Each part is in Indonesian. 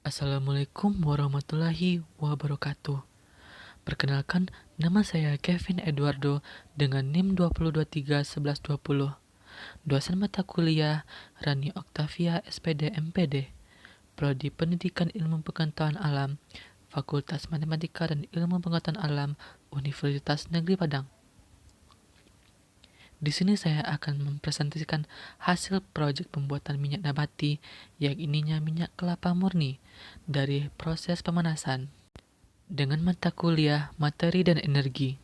Assalamualaikum warahmatullahi wabarakatuh. Perkenalkan, nama saya Kevin Eduardo dengan NIM 20231120. Dosen mata kuliah Rani Oktavia SPD MPD, Prodi Pendidikan Ilmu Pengetahuan Alam, Fakultas Matematika dan Ilmu Pengetahuan Alam, Universitas Negeri Padang. Di sini saya akan mempresentasikan hasil proyek pembuatan minyak nabati yang ininya minyak kelapa murni dari proses pemanasan dengan mata kuliah materi dan energi.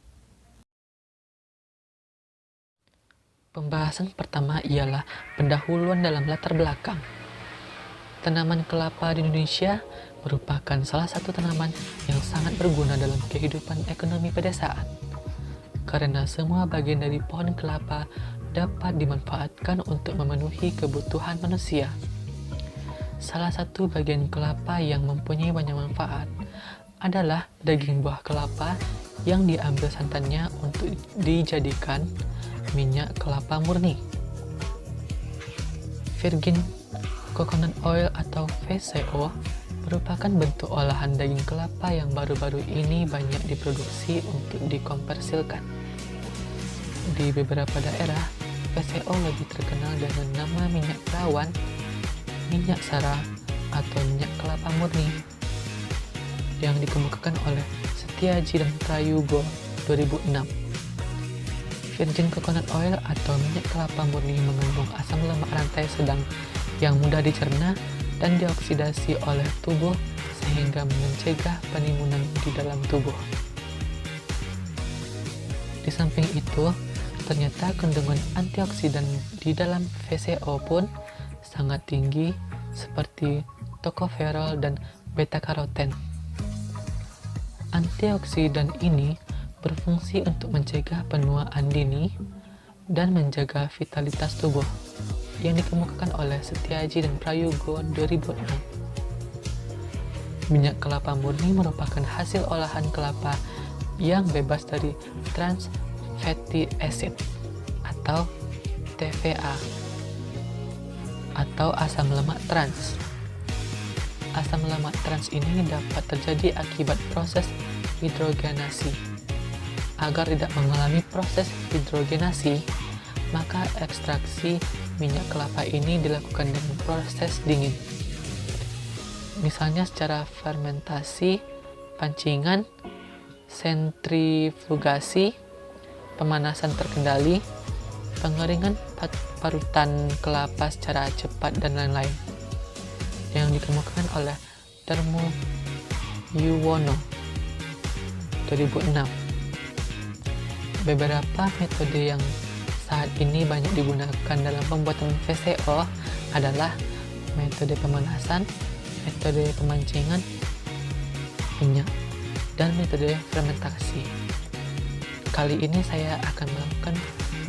Pembahasan pertama ialah pendahuluan dalam latar belakang. Tanaman kelapa di Indonesia merupakan salah satu tanaman yang sangat berguna dalam kehidupan ekonomi pedesaan. Karena semua bagian dari pohon kelapa dapat dimanfaatkan untuk memenuhi kebutuhan manusia. Salah satu bagian kelapa yang mempunyai banyak manfaat adalah daging buah kelapa yang diambil santannya untuk dijadikan minyak kelapa murni. Virgin coconut oil atau VCO merupakan bentuk olahan daging kelapa yang baru-baru ini banyak diproduksi untuk dikomersilkan. Di beberapa daerah, VCO lebih terkenal dengan nama minyak perawan, minyak sara, atau minyak kelapa murni yang dikemukakan oleh Setiaji dan Prayugo 2006. Virgin coconut oil atau minyak kelapa murni mengandung asam lemak rantai sedang yang mudah dicerna dan dioksidasi oleh tubuh sehingga mencegah penimbunan di dalam tubuh. Di samping itu, ternyata kandungan antioksidan di dalam VCO pun sangat tinggi seperti tocopherol dan beta-karoten. Antioksidan ini berfungsi untuk mencegah penuaan dini dan menjaga vitalitas tubuh yang dikemukakan oleh Setiaji dan Prayogo 2006. Minyak kelapa murni merupakan hasil olahan kelapa yang bebas dari trans fatty acid atau TVA atau asam lemak trans. Asam lemak trans ini dapat terjadi akibat proses hidrogenasi. Agar tidak mengalami proses hidrogenasi, maka ekstraksi minyak kelapa ini dilakukan dengan proses dingin. Misalnya secara fermentasi, pancingan, sentrifugasi, pemanasan terkendali, pengeringan parutan kelapa secara cepat dan lain-lain yang dikemukakan oleh Darmo Yuwono 2006. Beberapa metode yang saat ini banyak digunakan dalam pembuatan VCO adalah metode pemanasan, metode pemancingan minyak, dan metode fermentasi. Kali ini saya akan melakukan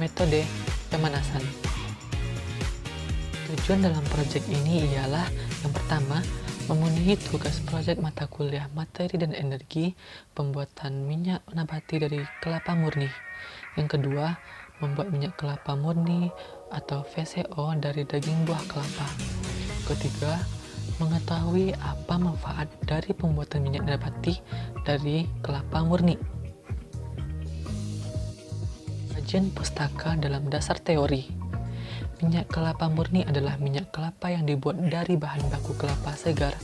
metode pemanasan. Tujuan dalam proyek ini ialah yang pertama, memenuhi tugas proyek mata kuliah materi dan energi pembuatan minyak nabati dari kelapa murni. Yang kedua, membuat minyak kelapa murni atau VCO dari daging buah kelapa. Ketiga, mengetahui apa manfaat dari pembuatan minyak nabati dari kelapa murni. Kajian pustaka dalam dasar teori. Minyak kelapa murni adalah minyak kelapa yang dibuat dari bahan baku kelapa segar,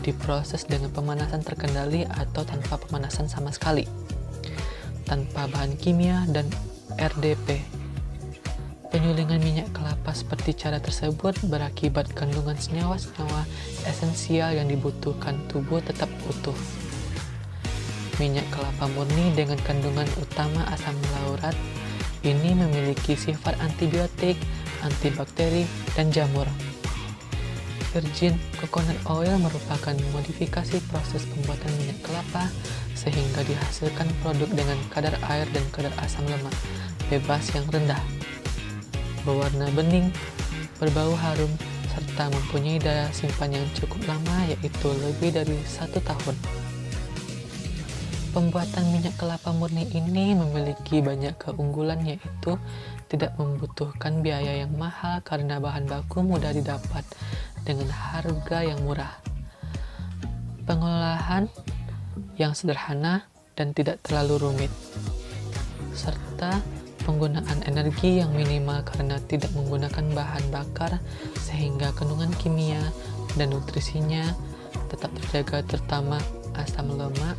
diproses dengan pemanasan terkendali atau tanpa pemanasan sama sekali, tanpa bahan kimia dan RDP. Penyulingan minyak kelapa seperti cara tersebut berakibat kandungan senyawa-senyawa esensial yang dibutuhkan tubuh tetap utuh. Minyak kelapa murni dengan kandungan utama asam laurat ini memiliki sifat antibiotik, antibakteri, dan jamur. Virgin coconut oil merupakan modifikasi proses pembuatan minyak kelapa sehingga dihasilkan produk dengan kadar air dan kadar asam lemak bebas yang rendah, berwarna bening, berbau harum, serta mempunyai daya simpan yang cukup lama yaitu lebih dari 1 tahun. Pembuatan minyak kelapa murni ini memiliki banyak keunggulan yaitu tidak membutuhkan biaya yang mahal karena bahan baku mudah didapat dengan harga yang murah. Pengolahan yang sederhana dan tidak terlalu rumit, serta penggunaan energi yang minimal karena tidak menggunakan bahan bakar sehingga kandungan kimia dan nutrisinya tetap terjaga, terutama asam lemak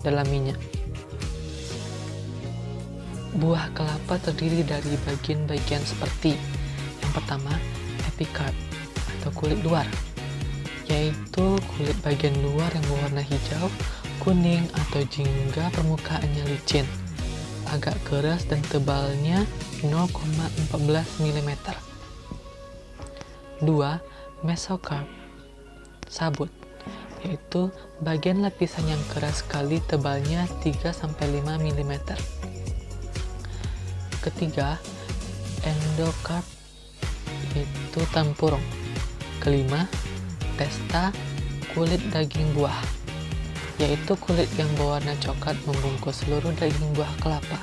dalam minyak. Buah kelapa terdiri dari bagian-bagian seperti yang pertama, epicarp atau kulit luar, yaitu kulit bagian luar yang berwarna hijau, kuning atau jingga permukaannya licin, agak keras dan tebalnya 0,14 mm. 2. Mesocarp, sabut, yaitu bagian lapisan yang keras sekali, tebalnya 3-5 mm. Ketiga, endocarp, yaitu tempurung. Kelima, testa, kulit daging buah, yaitu kulit yang berwarna coklat membungkus seluruh daging buah kelapa.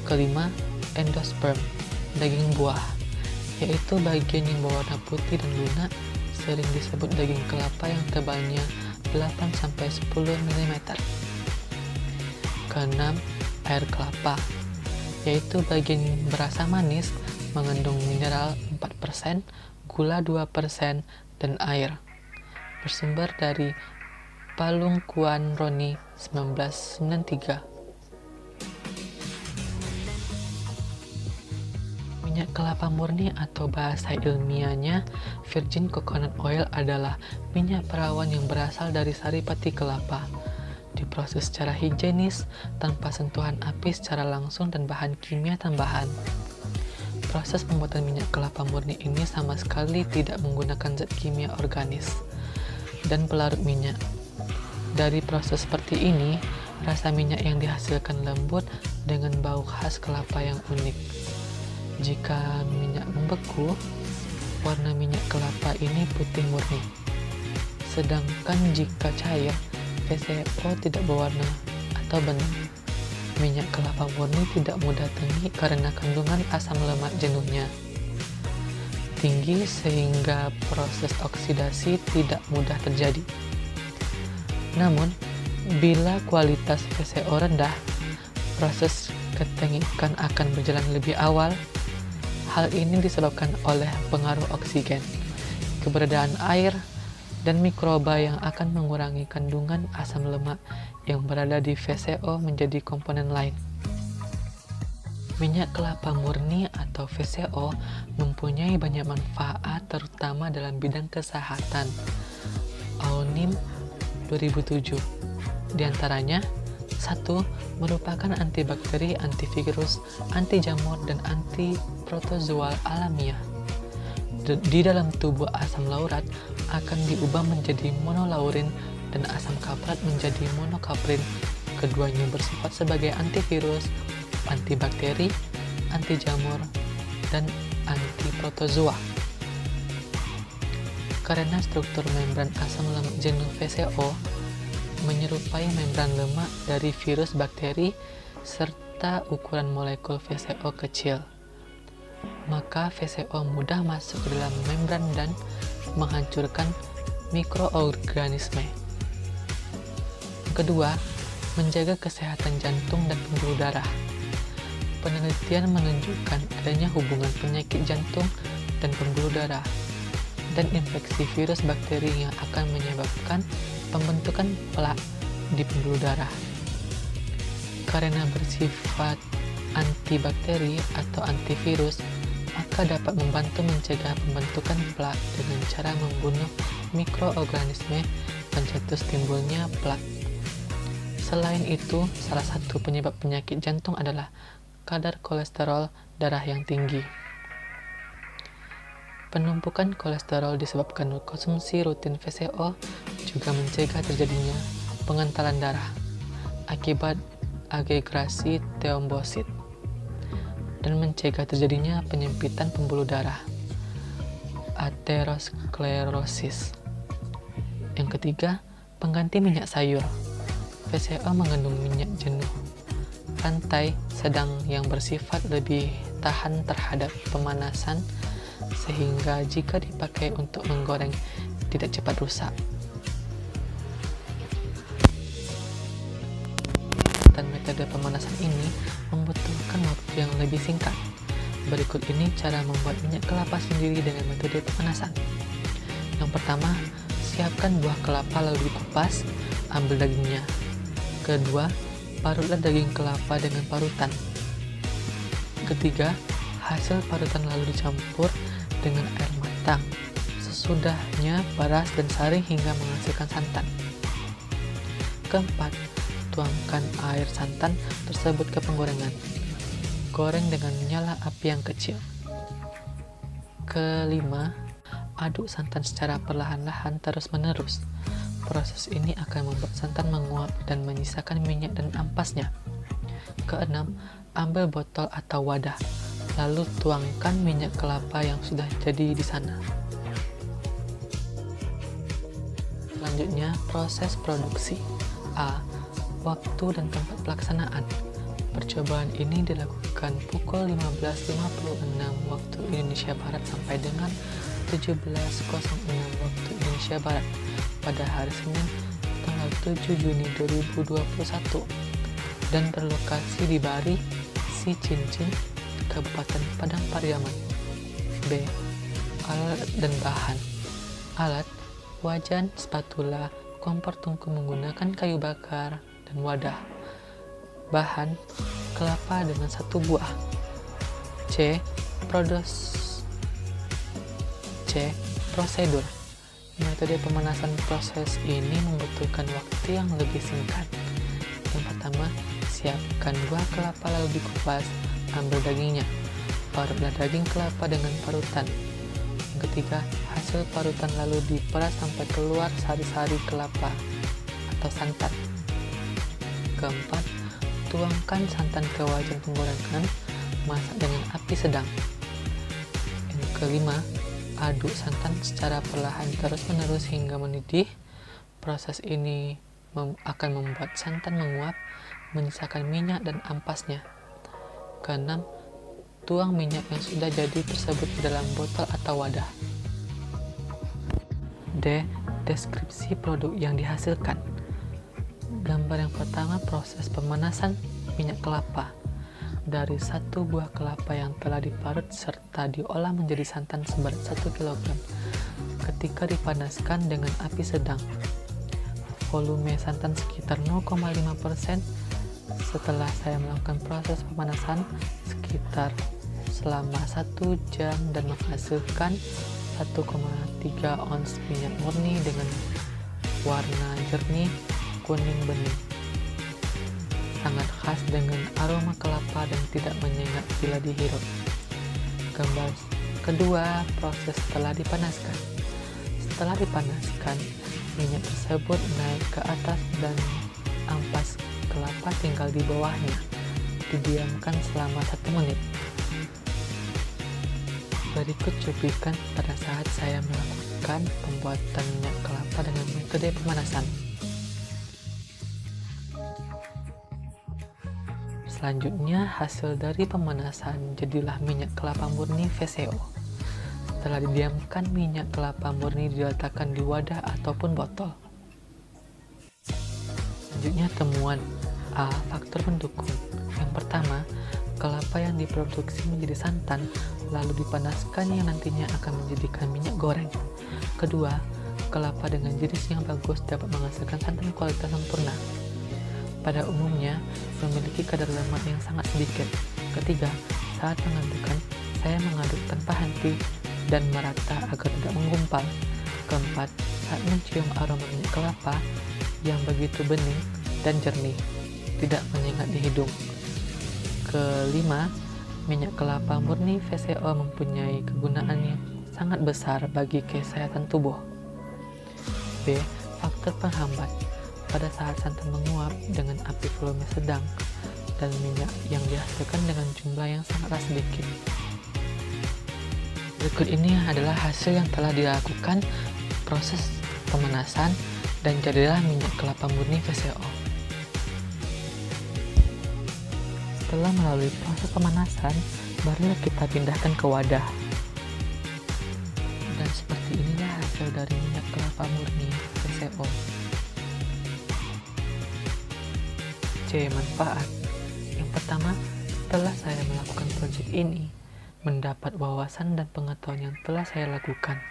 Kelima, endosperm, daging buah, yaitu bagian yang berwarna putih dan lunak, sering disebut daging kelapa yang tebalnya 8-10 mm. Keenam, air kelapa, yaitu bagian berasa manis, mengandung mineral 4%, gula 2%, dan air. Bersumber dari Palung Kuan Roni 1993. Minyak kelapa murni atau bahasa ilmiahnya virgin coconut oil adalah minyak perawan yang berasal dari sari pati kelapa, diproses secara higienis tanpa sentuhan api secara langsung dan bahan kimia tambahan. Proses pembuatan minyak kelapa murni ini sama sekali tidak menggunakan zat kimia organis dan pelarut minyak. Dari proses seperti ini, rasa minyak yang dihasilkan lembut dengan bau khas kelapa yang unik. Jika minyak membeku, warna minyak kelapa ini putih murni. Sedangkan jika cair, VCO tidak berwarna atau benang. Minyak kelapa murni tidak mudah tengik karena kandungan asam lemak jenuhnya tinggi sehingga proses oksidasi tidak mudah terjadi. Namun, bila kualitas VCO rendah, proses ketengikan akan berjalan lebih awal. Hal ini disebabkan oleh pengaruh oksigen, keberadaan air, dan mikroba yang akan mengurangi kandungan asam lemak yang berada di VCO menjadi komponen lain. Minyak kelapa murni atau VCO mempunyai banyak manfaat terutama dalam bidang kesehatan. Aunim 2007. Di antaranya, 1. Merupakan antibakteri, antivirus, anti jamur, dan antiprotozoal alamiah. Di dalam tubuh asam laurat akan diubah menjadi monolaurin dan asam kaprat menjadi monokaprin. Keduanya bersifat sebagai antivirus, antibakteri, anti jamur, dan antiprotozoa. Karena struktur membran asam lemak jenuh VCO menyerupai membran lemak dari virus bakteri serta ukuran molekul VCO kecil, maka VCO mudah masuk ke dalam membran dan menghancurkan mikroorganisme. Kedua, menjaga kesehatan jantung dan pembuluh darah. Penelitian menunjukkan adanya hubungan penyakit jantung dan pembuluh darah dan infeksi virus bakteri yang akan menyebabkan pembentukan plak di pembuluh darah. Karena bersifat antibakteri atau antivirus, maka dapat membantu mencegah pembentukan plak dengan cara membunuh mikroorganisme pencetus timbulnya plak. Selain itu, salah satu penyebab penyakit jantung adalah kadar kolesterol darah yang tinggi. Penumpukan kolesterol disebabkan konsumsi rutin VCO juga mencegah terjadinya pengentalan darah akibat agregasi trombosit dan mencegah terjadinya penyempitan pembuluh darah aterosklerosis. Yang ketiga, pengganti minyak sayur. VCO mengandung minyak jenuh rantai sedang yang bersifat lebih tahan terhadap pemanasan sehingga jika dipakai untuk menggoreng tidak cepat rusak. menggunakan metode pemanasan ini membutuhkan waktu yang lebih singkat. Berikut ini cara membuat minyak kelapa sendiri dengan metode pemanasan. Yang pertama, siapkan buah kelapa lalu dikupas, ambil dagingnya. Kedua, parutlah daging kelapa dengan parutan. Ketiga, hasil parutan lalu dicampur dengan air matang. Sesudahnya peras dan saring hingga menghasilkan santan. Keempat, tuangkan air santan tersebut ke penggorengan. Goreng dengan nyala api yang kecil. Kelima, aduk santan secara perlahan-lahan terus-menerus. Proses ini akan membuat santan menguap dan menyisakan minyak dan ampasnya. Keenam, ambil botol atau wadah, lalu tuangkan minyak kelapa yang sudah jadi di sana. Selanjutnya, proses produksi. A. Waktu dan tempat pelaksanaan. Percobaan ini dilakukan pukul 15.56 waktu Indonesia Barat sampai dengan 17.06 waktu Indonesia Barat pada hari Senin tanggal 7 Juni 2021 dan berlokasi di Bari, Si Cincin, Kabupaten Padang Pariaman. B. Alat dan bahan. Alat: wajan, spatula, kompor tungku menggunakan kayu bakar, dan wadah. Bahan: kelapa dengan 1 buah. C. Prosedur. Metode pemanasan proses ini membutuhkan waktu yang lebih singkat. Yang pertama, siapkan buah kelapa lalu dikupas, ambil dagingnya. Parutlah daging kelapa dengan parutan. Yang ketiga, hasil parutan lalu diperas sampai keluar sari-sari kelapa atau santan. Keempat, tuangkan santan ke wajan penggorengan, masak dengan api sedang. Yang kelima, aduk santan secara perlahan terus-menerus hingga mendidih. Proses ini akan membuat santan menguap, menyisakan minyak dan ampasnya. Keenam, tuang minyak yang sudah jadi tersebut ke dalam botol atau wadah. D. Deskripsi produk yang dihasilkan. Gambar yang pertama, proses pemanasan minyak kelapa. Dari 1 buah kelapa yang telah diparut serta diolah menjadi santan seberat 1 kg. Ketika dipanaskan dengan api sedang, volume santan sekitar 0,5%. Setelah saya melakukan proses pemanasan sekitar selama 1 jam dan menghasilkan 1,3 ons minyak murni dengan warna jernih kuning bening, sangat khas dengan aroma kelapa dan tidak menyengat bila dihirup. Gambar kedua, proses setelah dipanaskan. Setelah dipanaskan, minyak tersebut naik ke atas dan ampas kelapa tinggal di bawahnya. Didiamkan selama 1 menit. Berikut cuplikan pada saat saya melakukan pembuatan minyak kelapa dengan metode pemanasan. Selanjutnya, hasil dari pemanasan jadilah minyak kelapa murni VCO. Setelah didiamkan, minyak kelapa murni diletakkan di wadah ataupun botol. Selanjutnya, temuan. A. Faktor pendukung. Yang pertama, kelapa yang diproduksi menjadi santan lalu dipanaskan yang nantinya akan menjadikan minyak goreng. Kedua, kelapa dengan jenis yang bagus dapat menghasilkan santan kualitas sempurna. Pada umumnya memiliki kadar lemak yang sangat sedikit. Ketiga, saat mengadukan, saya mengaduk tanpa henti dan merata agar tidak menggumpal. Keempat, saat mencium aroma minyak kelapa yang begitu bening dan jernih, tidak menyengat di hidung. Kelima, minyak kelapa murni VCO mempunyai kegunaan yang sangat besar bagi kesehatan tubuh. B. Faktor penghambat. Pada saat santan menguap dengan api volume sedang dan minyak yang dihasilkan dengan jumlah yang sangatlah sedikit. Berikut ini adalah hasil yang telah dilakukan proses pemanasan dan jadilah minyak kelapa murni VCO. Setelah melalui proses pemanasan, barulah kita pindahkan ke wadah. Dan seperti inilah hasil dari minyak kelapa murni VCO. C. Manfaat. Yang pertama, setelah saya melakukan proyek ini, mendapat wawasan dan pengetahuan yang telah saya lakukan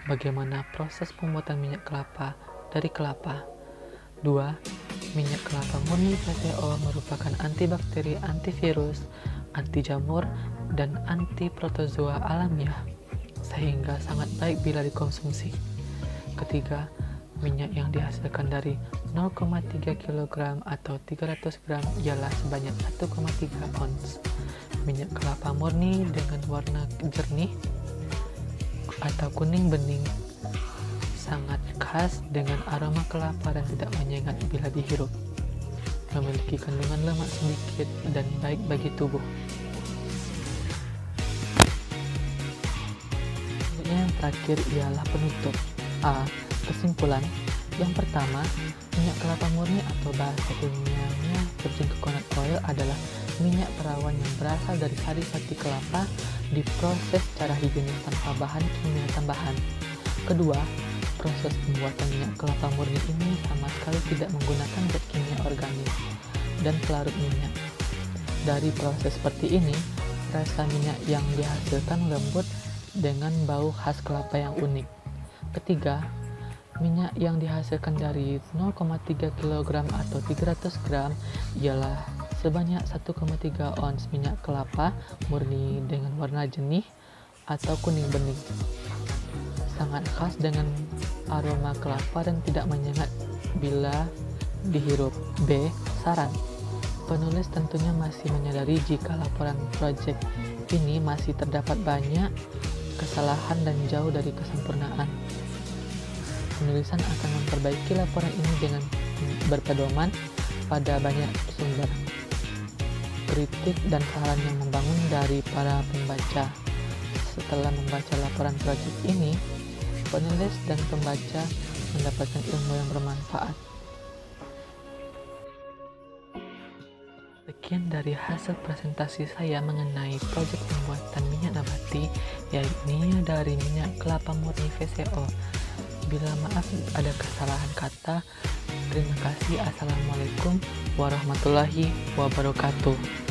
bagaimana proses pembuatan minyak kelapa dari kelapa. 2. Minyak kelapa murni VCO merupakan antibakteri, antivirus, anti jamur, dan anti protozoa alamiah, sehingga sangat baik bila dikonsumsi. Ketiga, minyak yang dihasilkan dari 0,3 kg atau 300 gram ialah sebanyak 1,3 ons. Minyak kelapa murni dengan warna jernih atau kuning bening, sangat khas dengan aroma kelapa dan tidak menyengat bila dihirup. Memiliki kandungan lemak sedikit dan baik bagi tubuh. Yang terakhir ialah penutup. A. Kesimpulan. Yang pertama, minyak kelapa murni atau bahasa ilmiahnya virgin coconut oil adalah minyak perawan yang berasal dari sari-sari kelapa diproses secara higienis tanpa bahan kimia tambahan. Kedua, proses pembuatan minyak kelapa murni ini sama sekali tidak menggunakan zat kimia organik dan pelarut minyak. Dari proses seperti ini, rasa minyak yang dihasilkan lembut dengan bau khas kelapa yang unik. Ketiga, minyak yang dihasilkan dari 0,3 kg atau 300 gram ialah sebanyak 1,3 ons minyak kelapa murni dengan warna jernih atau kuning bening. Sangat khas dengan aroma kelapa dan tidak menyengat bila dihirup. B. Saran. Penulis tentunya masih menyadari jika laporan proyek ini masih terdapat banyak kesalahan dan jauh dari kesempurnaan. Penulisan akan memperbaiki laporan ini dengan berpedoman pada banyak sumber kritik dan saran yang membangun dari para pembaca. Setelah membaca laporan proyek ini, penulis dan pembaca mendapatkan ilmu yang bermanfaat. Sekian dari hasil presentasi saya mengenai proyek pembuatan minyak nabati, yakni dari minyak kelapa murni VCO. Bila maaf ada kesalahan kata, terima kasih. Assalamualaikum warahmatullahi wabarakatuh.